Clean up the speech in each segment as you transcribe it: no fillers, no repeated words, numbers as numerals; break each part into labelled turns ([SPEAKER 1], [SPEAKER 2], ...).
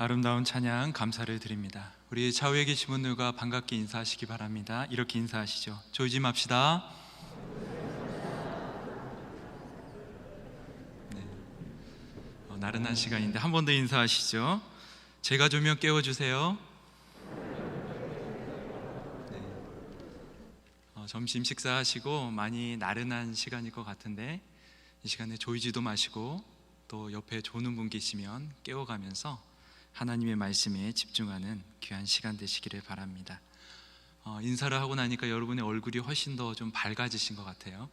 [SPEAKER 1] 아름다운 찬양 감사를 드립니다. 우리 좌우에 계신 분들과 반갑게 인사하시기 바랍니다. 이렇게 인사하시죠. 조이짐 합시다. 네. 나른한 시간인데 한 번 더 인사하시죠. 제가 조면 깨워주세요. 네. 점심 식사하시고 많이 나른한 시간일 것 같은데 이 시간에 조이지도 마시고 또 옆에 조는 분 계시면 깨워가면서 하나님의 말씀에 집중하는 귀한 시간 되시기를 바랍니다. 인사를 하고 나니까 여러분의 얼굴이 훨씬 더 좀 밝아지신 것 같아요.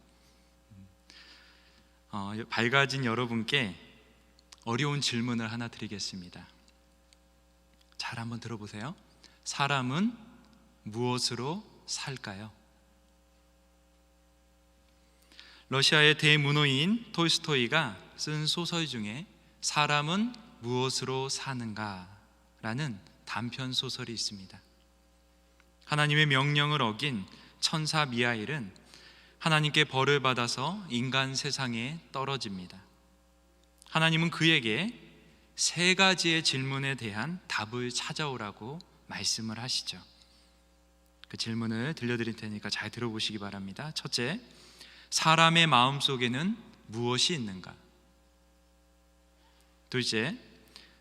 [SPEAKER 1] 밝아진 여러분께 어려운 질문을 하나 드리겠습니다. 잘 한번 들어보세요. 사람은 무엇으로 살까요? 러시아의 대문호인 톨스토이가 쓴 소설 중에 사람은 무엇으로 사는가? 라는 단편 소설이 있습니다. 하나님의 명령을 어긴 천사 미하일은 하나님께 벌을 받아서 인간 세상에 떨어집니다. 하나님은 그에게 세 가지의 질문에 대한 답을 찾아오라고 말씀을 하시죠. 그 질문을 들려드릴 테니까 잘 들어보시기 바랍니다. 첫째, 사람의 마음속에는 무엇이 있는가? 둘째,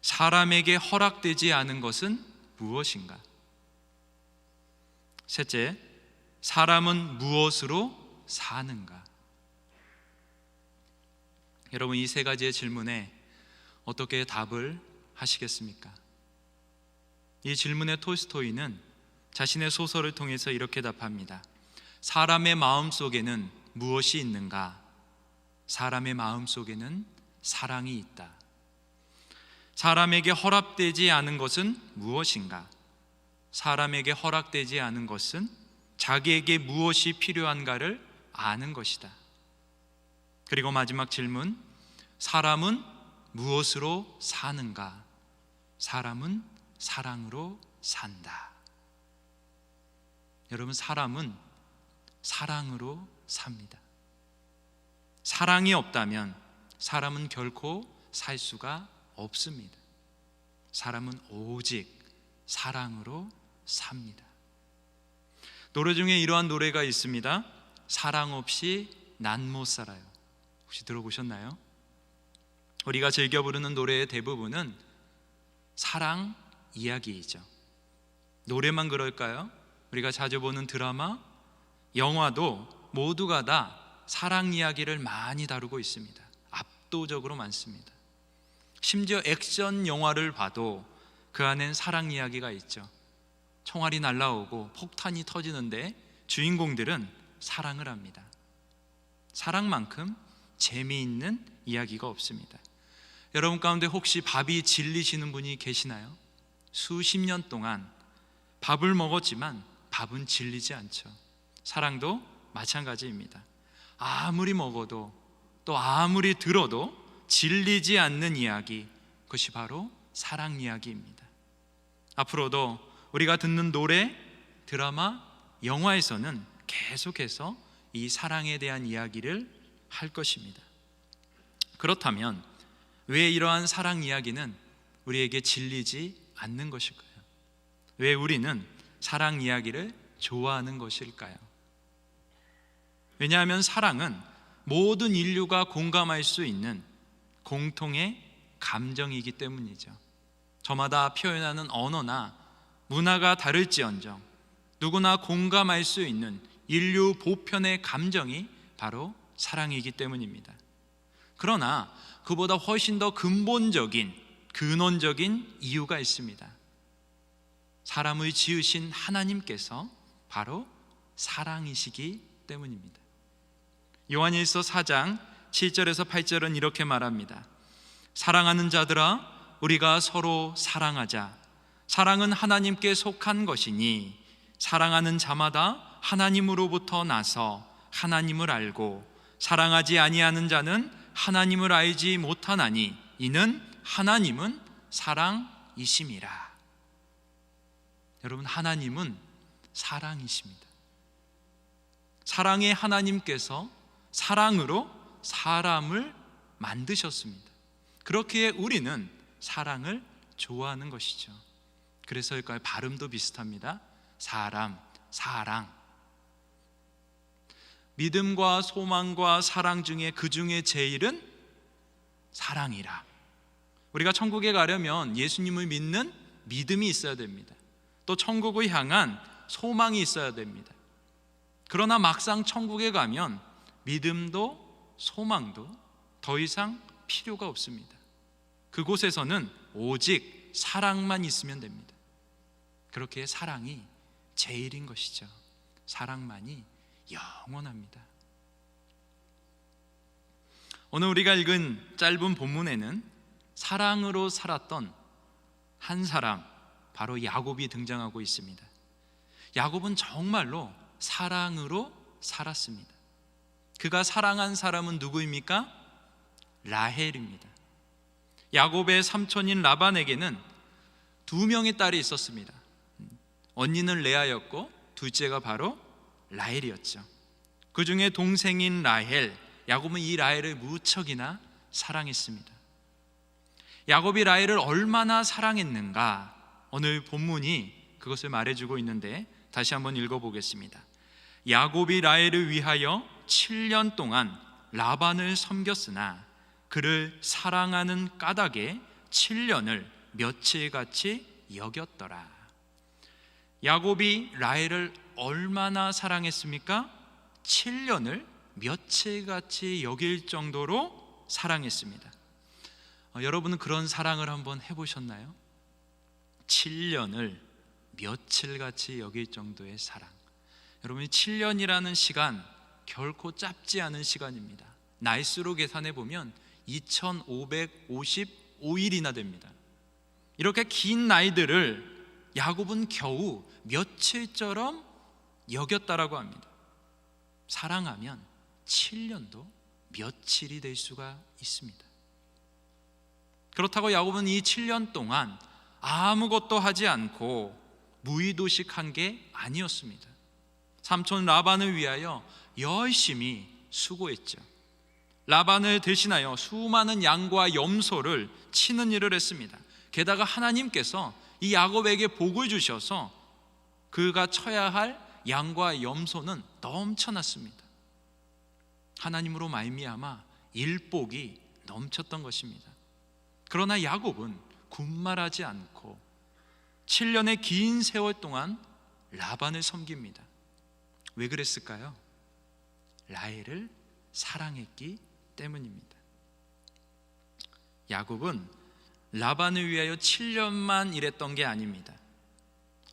[SPEAKER 1] 사람에게 허락되지 않은 것은 무엇인가? 셋째, 사람은 무엇으로 사는가? 여러분, 이 세 가지의 질문에 어떻게 답을 하시겠습니까? 이 질문에 톨스토이는 자신의 소설을 통해서 이렇게 답합니다. 사람의 마음속에는 무엇이 있는가? 사람의 마음속에는 사랑이 있다. 사람에게 허락되지 않은 것은 무엇인가? 사람에게 허락되지 않은 것은 자기에게 무엇이 필요한가를 아는 것이다. 그리고 마지막 질문, 사람은 무엇으로 사는가? 사람은 사랑으로 산다. 여러분, 사람은 사랑으로 삽니다. 사랑이 없다면 사람은 결코 살 수가 없습니다. 사람은 오직 사랑으로 삽니다. 노래 중에 이러한 노래가 있습니다. 사랑 없이 난 못 살아요. 혹시 들어보셨나요? 우리가 즐겨 부르는 노래의 대부분은 사랑 이야기이죠. 노래만 그럴까요? 우리가 자주 보는 드라마, 영화도 모두가 다 사랑 이야기를 많이 다루고 있습니다. 압도적으로 많습니다. 심지어 액션 영화를 봐도 그 안엔 사랑 이야기가 있죠. 총알이 날아오고 폭탄이 터지는데 주인공들은 사랑을 합니다. 사랑만큼 재미있는 이야기가 없습니다. 여러분 가운데 혹시 밥이 질리시는 분이 계시나요? 수십 년 동안 밥을 먹었지만 밥은 질리지 않죠. 사랑도 마찬가지입니다. 아무리 먹어도 또 아무리 들어도 질리지 않는 이야기, 그것이 바로 사랑 이야기입니다. 앞으로도 우리가 듣는 노래, 드라마, 영화에서는 계속해서 이 사랑에 대한 이야기를 할 것입니다. 그렇다면 왜 이러한 사랑 이야기는 우리에게 질리지 않는 것일까요? 왜 우리는 사랑 이야기를 좋아하는 것일까요? 왜냐하면 사랑은 모든 인류가 공감할 수 있는 공통의 감정이기 때문이죠. 저마다 표현하는 언어나 문화가 다를지언정 누구나 공감할 수 있는 인류 보편의 감정이 바로 사랑이기 때문입니다. 그러나 그보다 훨씬 더 근본적인, 근원적인 이유가 있습니다. 사람을 지으신 하나님께서 바로 사랑이시기 때문입니다. 요한일서 4장 7절에서 8절은 이렇게 말합니다. 사랑하는 자들아, 우리가 서로 사랑하자. 사랑은 하나님께 속한 것이니 사랑하는 자마다 하나님으로부터 나서 하나님을 알고 사랑하지 아니하는 자는 하나님을 알지 못하나니 이는 하나님은 사랑이심이라. 여러분, 하나님은 사랑이십니다. 사랑의 하나님께서 사랑으로 사람을 만드셨습니다. 그렇기에 우리는 사랑을 좋아하는 것이죠. 그래서일까요? 발음도 비슷합니다. 사람, 사랑. 믿음과 소망과 사랑 중에 그 중에 제일은 사랑이라. 우리가 천국에 가려면 예수님을 믿는 믿음이 있어야 됩니다. 또 천국을 향한 소망이 있어야 됩니다. 그러나 막상 천국에 가면 믿음도 소망도 더 이상 필요가 없습니다. 그곳에서는 오직 사랑만 있으면 됩니다. 그렇게 사랑이 제일인 것이죠. 사랑만이 영원합니다. 오늘 우리가 읽은 짧은 본문에는 사랑으로 살았던 한 사람, 바로 야곱이 등장하고 있습니다. 야곱은 정말로 사랑으로 살았습니다. 그가 사랑한 사람은 누구입니까? 라헬입니다. 야곱의 삼촌인 라반에게는 2명의 딸이 있었습니다. 언니는 레아였고 둘째가 바로 라헬이었죠. 그 중에 동생인 라헬, 야곱은 이 라헬을 무척이나 사랑했습니다. 야곱이 라헬을 얼마나 사랑했는가, 오늘 본문이 그것을 말해주고 있는데 다시 한번 읽어보겠습니다. 야곱이 라헬을 위하여 7년 동안 라반을 섬겼으나 그를 사랑하는 까닭에 7년을 며칠같이 여겼더라. 야곱이 라헬을 얼마나 사랑했습니까? 7년을 며칠같이 여길 정도로 사랑했습니다. 여러분은 그런 사랑을 한번 해보셨나요? 7년을 며칠같이 여길 정도의 사랑. 여러분이 7년이라는 시간 결코 짧지 않은 시간입니다. 날수로 계산해 보면 2555일이나 됩니다. 이렇게 긴 나이들을 야곱은 겨우 며칠처럼 여겼다라고 합니다. 사랑하면 7년도 며칠이 될 수가 있습니다. 그렇다고 야곱은 이 7년 동안 아무것도 하지 않고 무의도식한 게 아니었습니다. 삼촌 라반을 위하여 열심히 수고했죠. 라반을 대신하여 수많은 양과 염소를 치는 일을 했습니다. 게다가 하나님께서 이 야곱에게 복을 주셔서 그가 쳐야 할 양과 염소는 넘쳐났습니다. 하나님으로 말미암아 일복이 넘쳤던 것입니다. 그러나 야곱은 군말하지 않고 7년의 긴 세월 동안 라반을 섬깁니다. 왜 그랬을까요? 라헬을 사랑했기 때문입니다. 야곱은 라반을 위하여 7년만 일했던 게 아닙니다.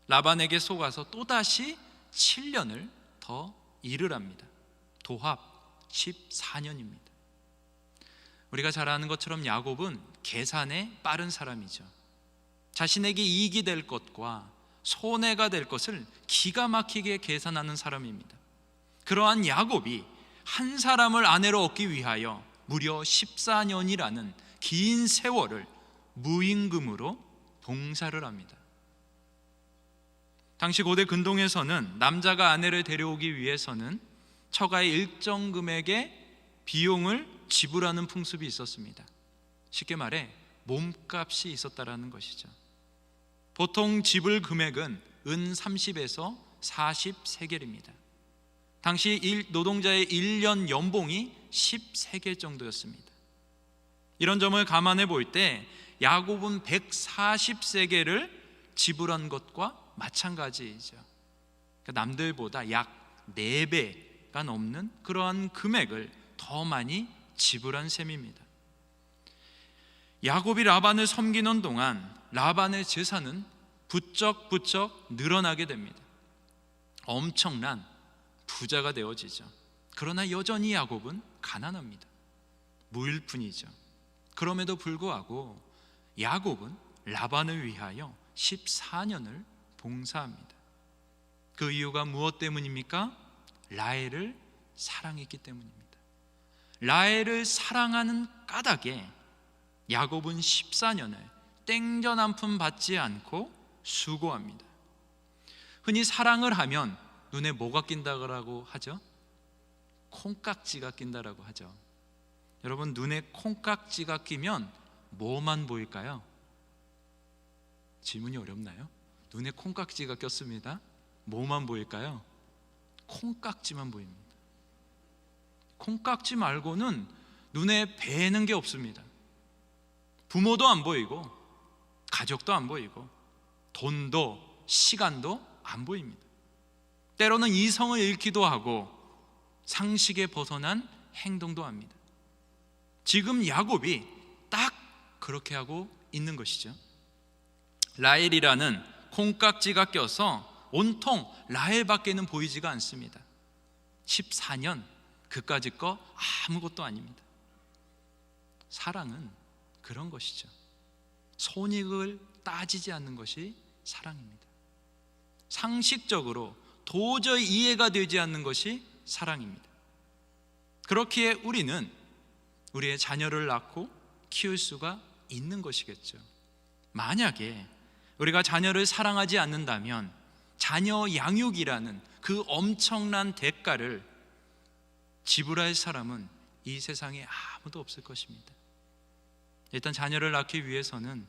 [SPEAKER 1] 라반에게 속아서 또다시 7년을 더 일을 합니다. 도합 14년입니다. 우리가 잘 아는 것처럼 야곱은 계산에 빠른 사람이죠. 자신에게 이익이 될 것과 손해가 될 것을 기가 막히게 계산하는 사람입니다. 그러한 야곱이 한 사람을 아내로 얻기 위하여 무려 14년이라는 긴 세월을 무임금으로 봉사를 합니다. 당시 고대 근동에서는 남자가 아내를 데려오기 위해서는 처가의 일정 금액의 비용을 지불하는 풍습이 있었습니다. 쉽게 말해 몸값이 있었다라는 것이죠. 보통 지불 금액은 은 30에서 40세겔입니다. 당시 노동자의 1년 연봉이 10세겔 정도였습니다. 이런 점을 감안해 볼 때 야곱은 140세겔을 지불한 것과 마찬가지이죠. 그러니까 남들보다 약 4배가 넘는 그러한 금액을 더 많이 지불한 셈입니다. 야곱이 라반을 섬기는 동안 라반의 재산은 부쩍부쩍 늘어나게 됩니다. 엄청난 부자가 되어지죠. 그러나 여전히 야곱은 가난합니다. 무일 뿐이죠. 그럼에도 불구하고 야곱은 라반을 위하여 14년을 봉사합니다. 그 이유가 무엇 때문입니까? 라헬을 사랑했기 때문입니다. 라헬을 사랑하는 까닭에 야곱은 14년을 땡전 한 푼 받지 않고 수고합니다. 흔히 사랑을 하면 눈에 뭐가 낀다고 하죠? 콩깍지가 낀다라고 하죠. 여러분, 눈에 콩깍지가 끼면 뭐만 보일까요? 질문이 어렵나요? 눈에 콩깍지가 꼈습니다. 뭐만 보일까요? 콩깍지만 보입니다. 콩깍지 말고는 눈에 뵈는 게 없습니다. 부모도 안 보이고 가족도 안 보이고 돈도 시간도 안 보입니다. 때로는 이성을 잃기도 하고 상식에 벗어난 행동도 합니다. 지금 야곱이 딱 그렇게 하고 있는 것이죠. 라헬이라는 콩깍지가 껴서 온통 라헬밖에는 보이지가 않습니다. 14년 그까짓 거 아무것도 아닙니다. 사랑은 그런 것이죠. 손익을 따지지 않는 것이 사랑입니다. 상식적으로 도저히 이해가 되지 않는 것이 사랑입니다. 그렇기에 우리는 우리의 자녀를 낳고 키울 수가 있는 것이겠죠. 만약에 우리가 자녀를 사랑하지 않는다면 자녀 양육이라는 그 엄청난 대가를 지불할 사람은 이 세상에 아무도 없을 것입니다. 일단 자녀를 낳기 위해서는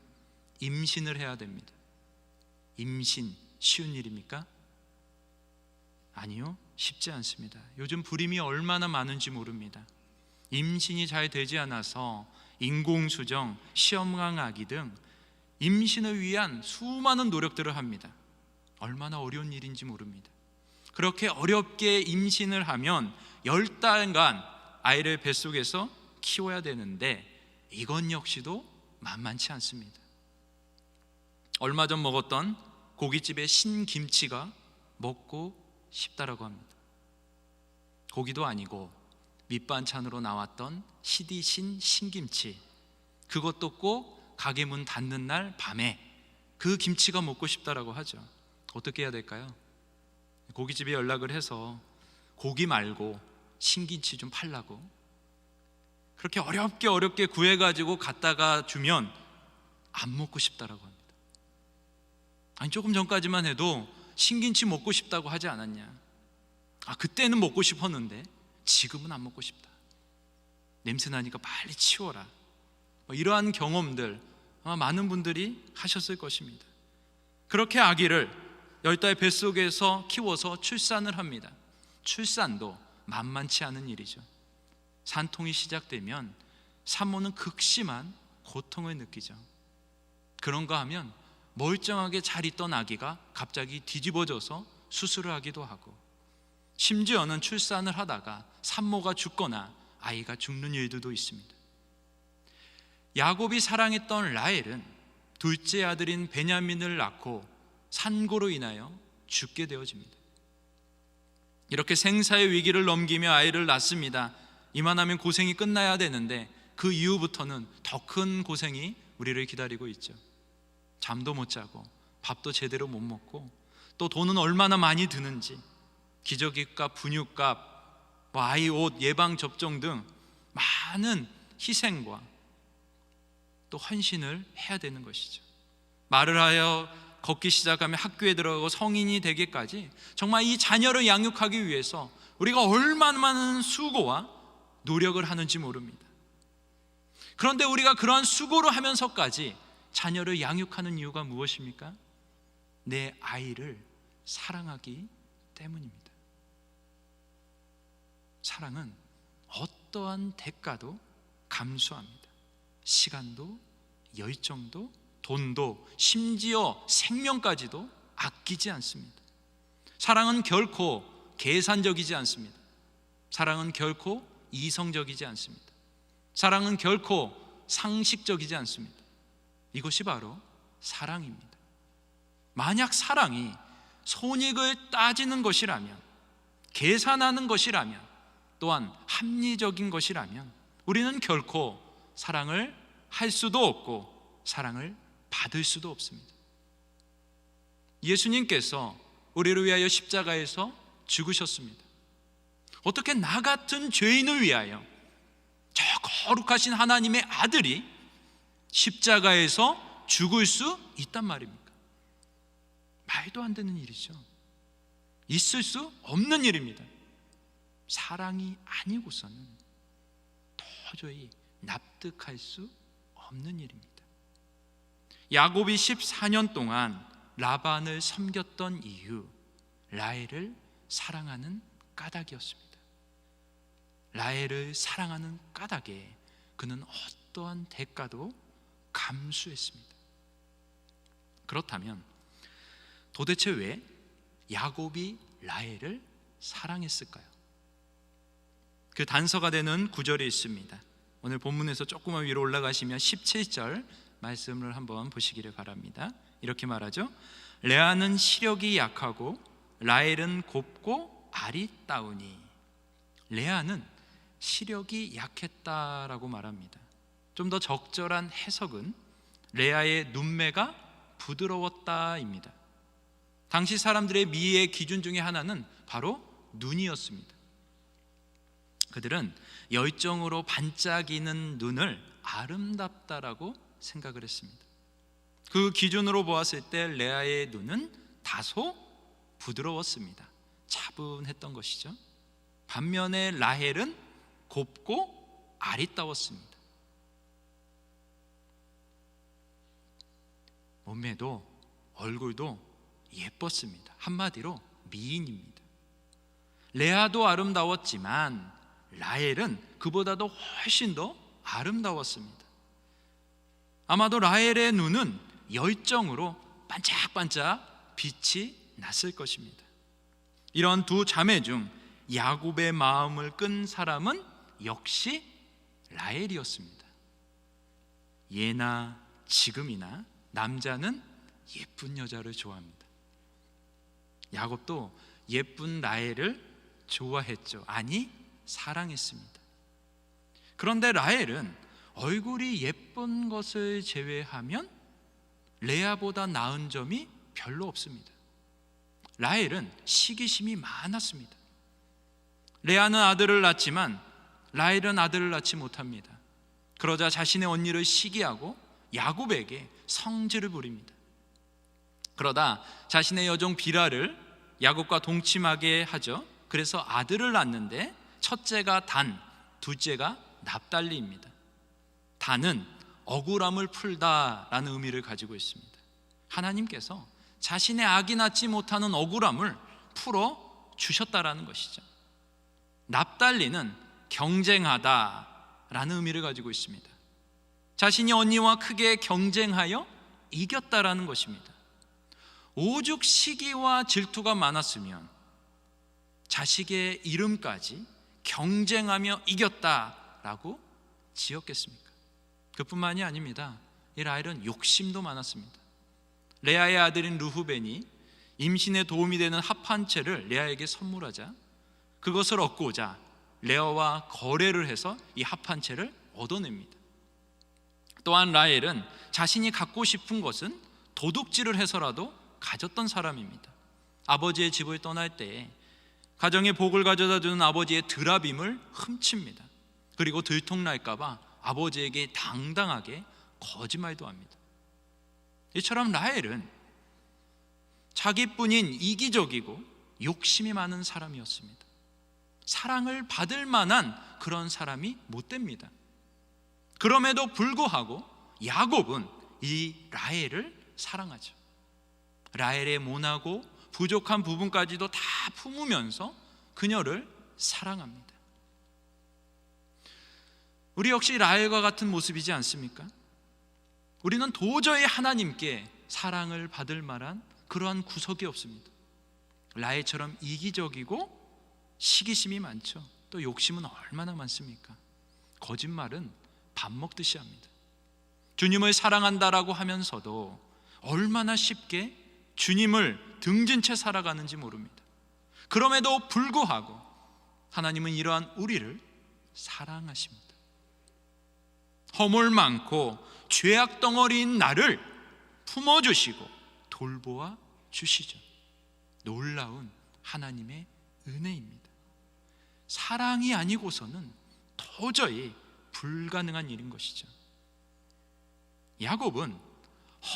[SPEAKER 1] 임신을 해야 됩니다. 임신 쉬운 일입니까? 아니요, 쉽지 않습니다. 요즘 불임이 얼마나 많은지 모릅니다. 임신이 잘 되지 않아서 인공수정, 시험강아기 등 임신을 위한 수많은 노력들을 합니다. 얼마나 어려운 일인지 모릅니다. 그렇게 어렵게 임신을 하면 10달간 아이를 뱃속에서 키워야 되는데 이건 역시도 만만치 않습니다. 얼마 전 먹었던 고깃집의 신김치가 먹고 싶다라고 합니다. 고기도 아니고 밑반찬으로 나왔던 시디신 신김치, 그것도 꼭 가게 문 닫는 날 밤에 그 김치가 먹고 싶다라고 하죠. 어떻게 해야 될까요? 고깃집에 연락을 해서 고기 말고 신김치 좀 팔라고 그렇게 어렵게 구해가지고 갖다가 주면 안 먹고 싶다라고 합니다. 아니, 조금 전까지만 해도 신김치 먹고 싶다고 하지 않았냐? 그때는 먹고 싶었는데 지금은 안 먹고 싶다. 냄새 나니까 빨리 치워라. 이러한 경험들 아마 많은 분들이 하셨을 것입니다. 그렇게 아기를 10달 뱃속에서 키워서 출산을 합니다. 출산도 만만치 않은 일이죠. 산통이 시작되면 산모는 극심한 고통을 느끼죠. 그런가 하면 멀쩡하게 잘 있던 아기가 갑자기 뒤집어져서 수술을 하기도 하고, 심지어는 출산을 하다가 산모가 죽거나 아이가 죽는 일들도 있습니다. 야곱이 사랑했던 라헬은 둘째 아들인 베냐민을 낳고 산고로 인하여 죽게 되어집니다. 이렇게 생사의 위기를 넘기며 아이를 낳습니다. 이만하면 고생이 끝나야 되는데 그 이후부터는 더 큰 고생이 우리를 기다리고 있죠. 잠도 못 자고 밥도 제대로 못 먹고, 또 돈은 얼마나 많이 드는지 기저귀값, 분유값, 아이 옷, 예방접종 등 많은 희생과 또 헌신을 해야 되는 것이죠. 말을 하여 걷기 시작하면 학교에 들어가고 성인이 되기까지 정말 이 자녀를 양육하기 위해서 우리가 얼마나 많은 수고와 노력을 하는지 모릅니다. 그런데 우리가 그러한 수고를 하면서까지 자녀를 양육하는 이유가 무엇입니까? 내 아이를 사랑하기 때문입니다. 사랑은 어떠한 대가도 감수합니다. 시간도, 열정도, 돈도, 심지어 생명까지도 아끼지 않습니다. 사랑은 결코 계산적이지 않습니다. 사랑은 결코 이성적이지 않습니다. 사랑은 결코 상식적이지 않습니다. 이것이 바로 사랑입니다. 만약 사랑이 손익을 따지는 것이라면, 계산하는 것이라면, 또한 합리적인 것이라면 우리는 결코 사랑을 할 수도 없고 사랑을 받을 수도 없습니다. 예수님께서 우리를 위하여 십자가에서 죽으셨습니다. 어떻게 나 같은 죄인을 위하여 저 거룩하신 하나님의 아들이 십자가에서 죽을 수 있단 말입니까? 말도 안 되는 일이죠. 있을 수 없는 일입니다. 사랑이 아니고서는 도저히 납득할 수 없는 일입니다. 야곱이 14년 동안 라반을 섬겼던 이유, 라헬을 사랑하는 까닭이었습니다. 라헬을 사랑하는 까닭에 그는 어떠한 대가도 감수했습니다. 그렇다면 도대체 왜 야곱이 라헬을 사랑했을까요? 그 단서가 되는 구절이 있습니다. 오늘 본문에서 조금만 위로 올라가시면 17절 말씀을 한번 보시기를 바랍니다. 이렇게 말하죠. 레아는 시력이 약하고 라헬은 곱고 아리따우니. 레아는 시력이 약했다라고 말합니다. 좀 더 적절한 해석은 레아의 눈매가 부드러웠다입니다. 당시 사람들의 미의 기준 중에 하나는 바로 눈이었습니다. 그들은 열정으로 반짝이는 눈을 아름답다라고 생각을 했습니다. 그 기준으로 보았을 때 레아의 눈은 다소 부드러웠습니다. 차분했던 것이죠. 반면에 라헬은 곱고 아리따웠습니다. 몸매도 얼굴도 예뻤습니다. 한마디로 미인입니다. 레아도 아름다웠지만 라헬은 그보다도 훨씬 더 아름다웠습니다. 아마도 라헬의 눈은 열정으로 반짝반짝 빛이 났을 것입니다. 이런 두 자매 중 야곱의 마음을 끈 사람은 역시 라헬이었습니다. 예나 지금이나 남자는 예쁜 여자를 좋아합니다. 야곱도 예쁜 라헬을 좋아했죠. 아니, 사랑했습니다. 그런데 라헬은 얼굴이 예쁜 것을 제외하면 레아보다 나은 점이 별로 없습니다. 라헬은 시기심이 많았습니다. 레아는 아들을 낳지만 라헬은 아들을 낳지 못합니다. 그러자 자신의 언니를 시기하고 야곱에게 성질을 부립니다. 그러다 자신의 여종 비라를 야곱과 동침하게 하죠. 그래서 아들을 낳는데 첫째가 단, 둘째가 납달리입니다. 단은 억울함을 풀다라는 의미를 가지고 있습니다. 하나님께서 자신의 아기 낳지 못하는 억울함을 풀어 주셨다라는 것이죠. 납달리는 경쟁하다라는 의미를 가지고 있습니다. 자신이 언니와 크게 경쟁하여 이겼다라는 것입니다. 오죽 시기와 질투가 많았으면 자식의 이름까지 경쟁하며 이겼다라고 지었겠습니까? 그뿐만이 아닙니다. 이 라헬은 욕심도 많았습니다. 레아의 아들인 르후벤이 임신에 도움이 되는 합 한 채를 레아에게 선물하자 그것을 얻고자 레아와 거래를 해서 이 합 한 채를 얻어냅니다. 또한 라헬은 자신이 갖고 싶은 것은 도둑질을 해서라도 가졌던 사람입니다. 아버지의 집을 떠날 때 가정의 복을 가져다 주는 아버지의 드라빔을 훔칩니다. 그리고 들통날까 봐 아버지에게 당당하게 거짓말도 합니다. 이처럼 라헬은 자기뿐인 이기적이고 욕심이 많은 사람이었습니다. 사랑을 받을 만한 그런 사람이 못 됩니다. 그럼에도 불구하고 야곱은 이 라헬을 사랑하죠. 라헬의 모나고 부족한 부분까지도 다 품으면서 그녀를 사랑합니다. 우리 역시 라헬과 같은 모습이지 않습니까? 우리는 도저히 하나님께 사랑을 받을 만한 그러한 구석이 없습니다. 라헬처럼 이기적이고 시기심이 많죠. 또 욕심은 얼마나 많습니까? 거짓말은 밥 먹듯이 합니다. 주님을 사랑한다라고 하면서도 얼마나 쉽게 주님을 등진 채 살아가는지 모릅니다. 그럼에도 불구하고 하나님은 이러한 우리를 사랑하십니다. 허물 많고 죄악 덩어리인 나를 품어주시고 돌보아 주시죠. 놀라운 하나님의 은혜입니다. 사랑이 아니고서는 도저히 불가능한 일인 것이죠. 야곱은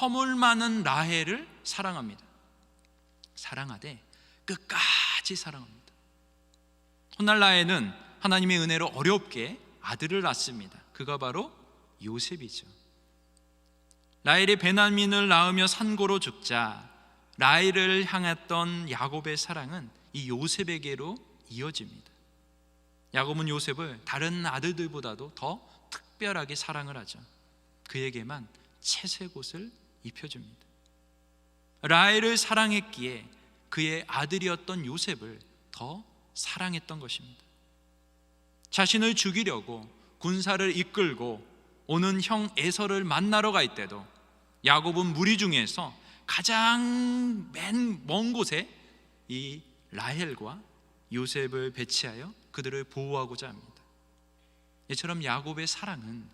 [SPEAKER 1] 허물 많은 라헬을 사랑합니다. 사랑하되 끝까지 사랑합니다. 훗날 라헬은 하나님의 은혜로 어렵게 아들을 낳습니다. 그가 바로 요셉이죠. 라헬이 베냐민을 낳으며 산고로 죽자 라헬을 향했던 야곱의 사랑은 이 요셉에게로 이어집니다. 야곱은 요셉을 다른 아들들보다도 더 특별하게 사랑을 하죠. 그에게만 채색 옷을 입혀줍니다. 라헬을 사랑했기에 그의 아들이었던 요셉을 더 사랑했던 것입니다. 자신을 죽이려고 군사를 이끌고 오는 형 에서를 만나러 갈 때도 야곱은 무리 중에서 가장 먼 곳에 이 라헬과 요셉을 배치하여 그들을 보호하고자 합니다. 이처럼 야곱의 사랑은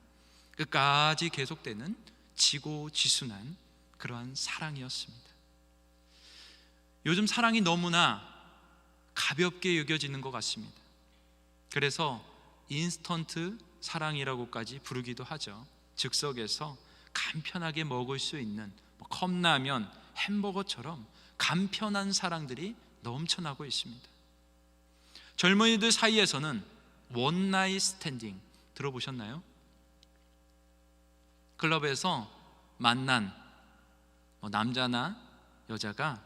[SPEAKER 1] 끝까지 계속되는 지고지순한 그러한 사랑이었습니다. 요즘 사랑이 너무나 가볍게 여겨지는 것 같습니다. 그래서 인스턴트 사랑이라고까지 부르기도 하죠. 즉석에서 간편하게 먹을 수 있는 컵라면, 햄버거처럼 간편한 사랑들이 넘쳐나고 있습니다. 젊은이들 사이에서는 원나잇 스탠딩 들어보셨나요? 클럽에서 만난 남자나 여자가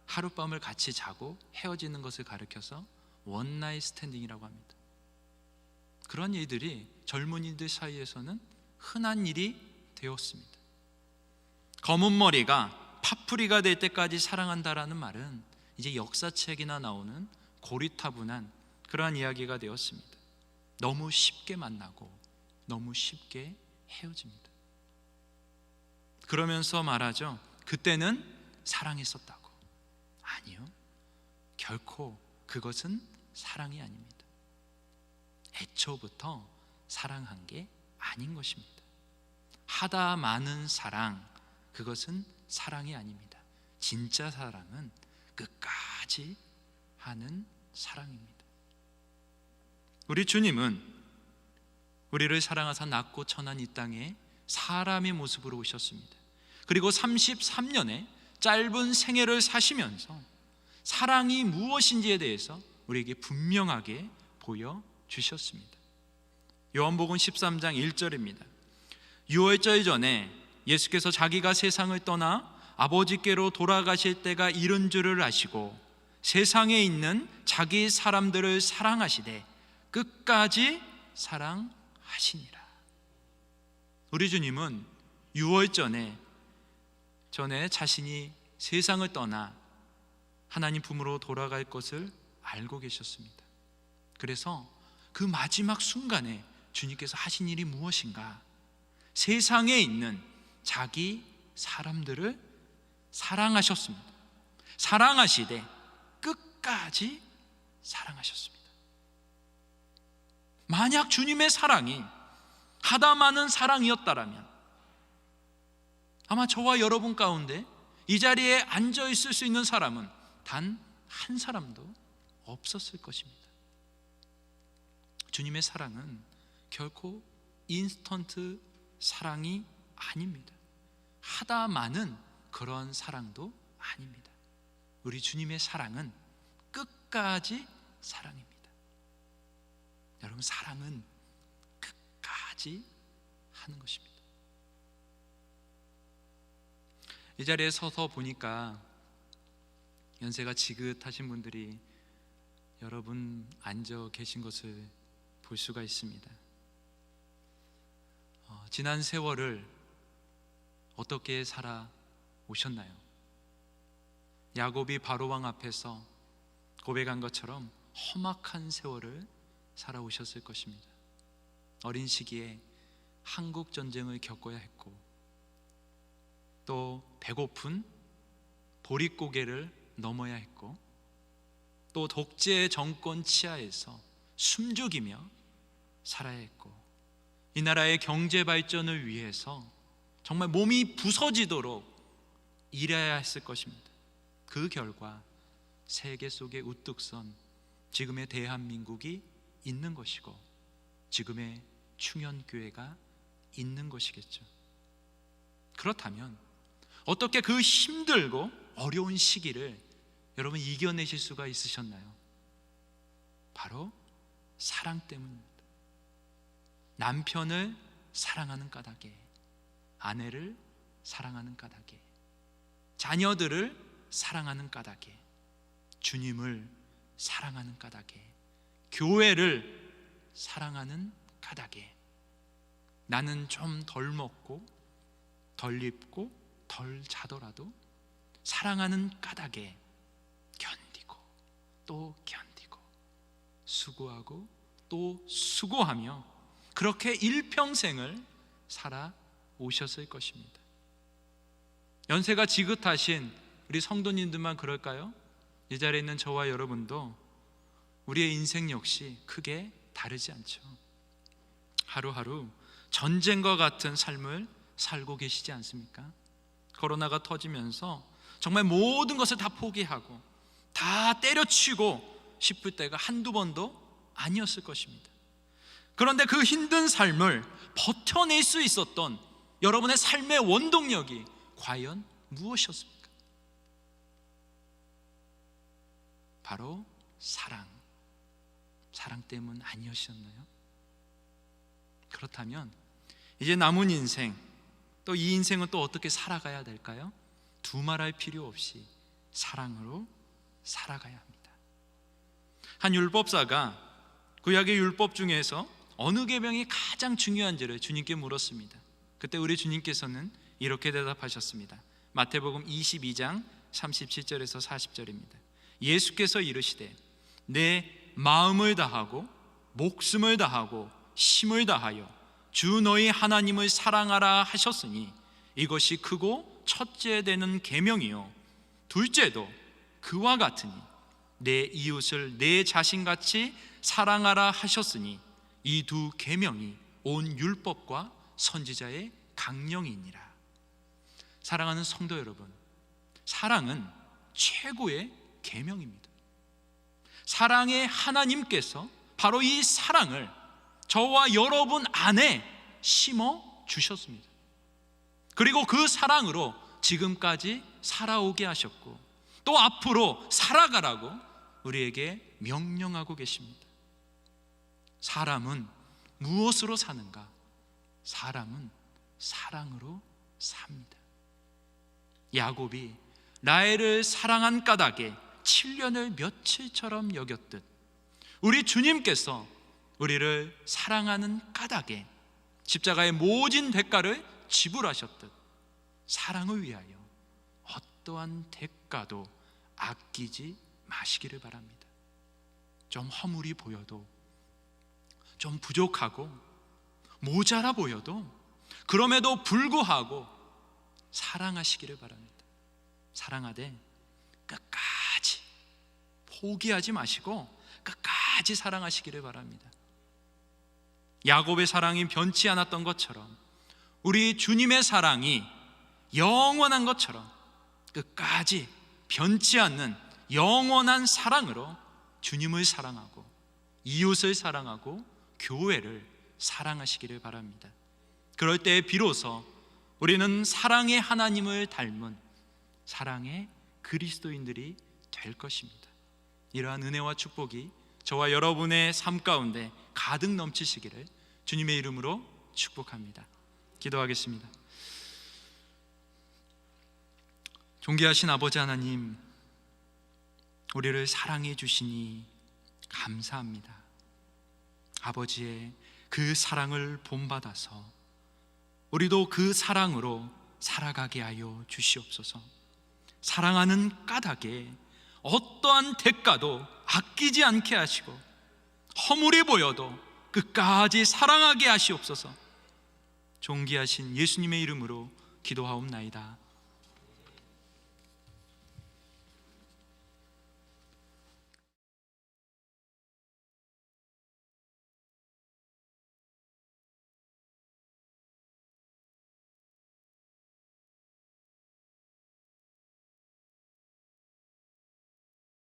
[SPEAKER 1] 하룻밤을 같이 자고 헤어지는 것을 가리켜서 원나잇 스탠딩이라고 합니다. 그런 일들이 젊은이들 사이에서는 흔한 일이 되었습니다. 검은 머리가 파프리가 될 때까지 사랑한다라는 말은 이제 역사책이나 나오는 고리타분한 그러한 이야기가 되었습니다. 너무 쉽게 만나고 너무 쉽게 헤어집니다. 그러면서 말하죠. 그때는 사랑했었다고. 아니요, 결코 그것은 사랑이 아닙니다. 애초부터 사랑한 게 아닌 것입니다. 하다 많은 사랑, 그것은 사랑이 아닙니다. 진짜 사랑은 끝까지 하는 사랑입니다. 우리 주님은 우리를 사랑하사 낳고 천한 이 땅에 사람의 모습으로 오셨습니다. 그리고 33년의 짧은 생애를 사시면서 사랑이 무엇인지에 대해서 우리에게 분명하게 보여주셨습니다. 요한복음 13장 1절입니다. 유월절 전에 예수께서 자기가 세상을 떠나 아버지께로 돌아가실 때가 이른 줄을 아시고 세상에 있는 자기 사람들을 사랑하시되 끝까지 사랑하시니라. 우리 주님은 유월전에 자신이 세상을 떠나 하나님 품으로 돌아갈 것을 알고 계셨습니다. 그래서 그 마지막 순간에 주님께서 하신 일이 무엇인가? 세상에 있는 자기 사람들을 사랑하셨습니다. 사랑하시되 끝까지 사랑하셨습니다. 만약 주님의 사랑이 하다 많은 사랑이었다라면 아마 저와 여러분 가운데 이 자리에 앉아 있을 수 있는 사람은 단 한 사람도 없었을 것입니다. 주님의 사랑은 결코 인스턴트 사랑이 아닙니다. 하다 많은 그런 사랑도 아닙니다. 우리 주님의 사랑은 끝까지 사랑입니다. 여러분, 사랑은 끝까지 하는 것입니다. 이 자리에 서서 보니까 연세가 지긋하신 분들이 여러분 앉아 계신 것을 볼 수가 있습니다. 지난 세월을 어떻게 살아오셨나요? 야곱이 바로왕 앞에서 고백한 것처럼 험악한 세월을 살아오셨을 것입니다. 어린 시기에 한국 전쟁을 겪어야 했고 또 배고픈 보릿고개를 넘어야 했고 또 독재 정권 치하에서 숨죽이며 살아야 했고 이 나라의 경제 발전을 위해서 정말 몸이 부서지도록 일해야 했을 것입니다. 그 결과 세계 속에 우뚝 선 지금의 대한민국이 있는 것이고 지금의 충현교회가 있는 것이겠죠. 그렇다면 어떻게 그 힘들고 어려운 시기를 여러분 이겨내실 수가 있으셨나요? 바로 사랑 때문입니다. 남편을 사랑하는 까닭에, 아내를 사랑하는 까닭에, 자녀들을 사랑하는 까닭에, 주님을 사랑하는 까닭에, 교회를 사랑하는 까닭에 나는 좀 덜 먹고 덜 입고 덜 자더라도 사랑하는 까닭에 견디고 또 견디고 수고하고 또 수고하며 그렇게 일평생을 살아오셨을 것입니다. 연세가 지긋하신 우리 성도님들만 그럴까요? 이 자리에 있는 저와 여러분도 우리의 인생 역시 크게 다르지 않죠. 하루하루 전쟁과 같은 삶을 살고 계시지 않습니까? 코로나가 터지면서 정말 모든 것을 다 포기하고 다 때려치고 싶을 때가 한두 번도 아니었을 것입니다. 그런데 그 힘든 삶을 버텨낼 수 있었던 여러분의 삶의 원동력이 과연 무엇이었습니까? 바로 사랑 때문 아니었나요? 그렇다면 이제 남은 인생, 또 이 인생은 또 어떻게 살아가야 될까요? 두말할 필요 없이 사랑으로 살아가야 합니다. 한 율법사가 구약의 율법 중에서 어느 계명이 가장 중요한지를 주님께 물었습니다. 그때 우리 주님께서는 이렇게 대답하셨습니다. 마태복음 22장 37절에서 40절입니다. 예수께서 이르시되 내 마음을 다하고 목숨을 다하고 힘을 다하여 주 너희 하나님을 사랑하라 하셨으니 이것이 크고 첫째 되는 계명이요 둘째도 그와 같으니 내 이웃을 내 자신같이 사랑하라 하셨으니 이 두 계명이 온 율법과 선지자의 강령이니라. 사랑하는 성도 여러분, 사랑은 최고의 계명입니다. 사랑의 하나님께서 바로 이 사랑을 저와 여러분 안에 심어 주셨습니다. 그리고 그 사랑으로 지금까지 살아오게 하셨고 또 앞으로 살아가라고 우리에게 명령하고 계십니다. 사람은 무엇으로 사는가? 사람은 사랑으로 삽니다. 야곱이 라헬을 사랑한 까닭에 7년을 며칠처럼 여겼듯 우리 주님께서 우리를 사랑하는 까닭에 십자가의 모진 대가를 지불하셨듯 사랑을 위하여 어떠한 대가도 아끼지 마시기를 바랍니다. 좀 허물이 보여도, 좀 부족하고 모자라 보여도 그럼에도 불구하고 사랑하시기를 바랍니다. 사랑하되 끝까지 포기하지 마시고 끝까지 사랑하시기를 바랍니다. 야곱의 사랑이 변치 않았던 것처럼 우리 주님의 사랑이 영원한 것처럼 끝까지 변치 않는 영원한 사랑으로 주님을 사랑하고 이웃을 사랑하고 교회를 사랑하시기를 바랍니다. 그럴 때 비로소 우리는 사랑의 하나님을 닮은 사랑의 그리스도인들이 될 것입니다. 이러한 은혜와 축복이 저와 여러분의 삶 가운데 가득 넘치시기를 주님의 이름으로 축복합니다. 기도하겠습니다. 존귀하신 아버지 하나님, 우리를 사랑해 주시니 감사합니다. 아버지의 그 사랑을 본받아서 우리도 그 사랑으로 살아가게 하여 주시옵소서. 사랑하는 까닭에 어떠한 대가도 아끼지 않게 하시고 허물이 보여도 끝까지 사랑하게 하시옵소서. 존귀하신 예수님의 이름으로 기도하옵나이다.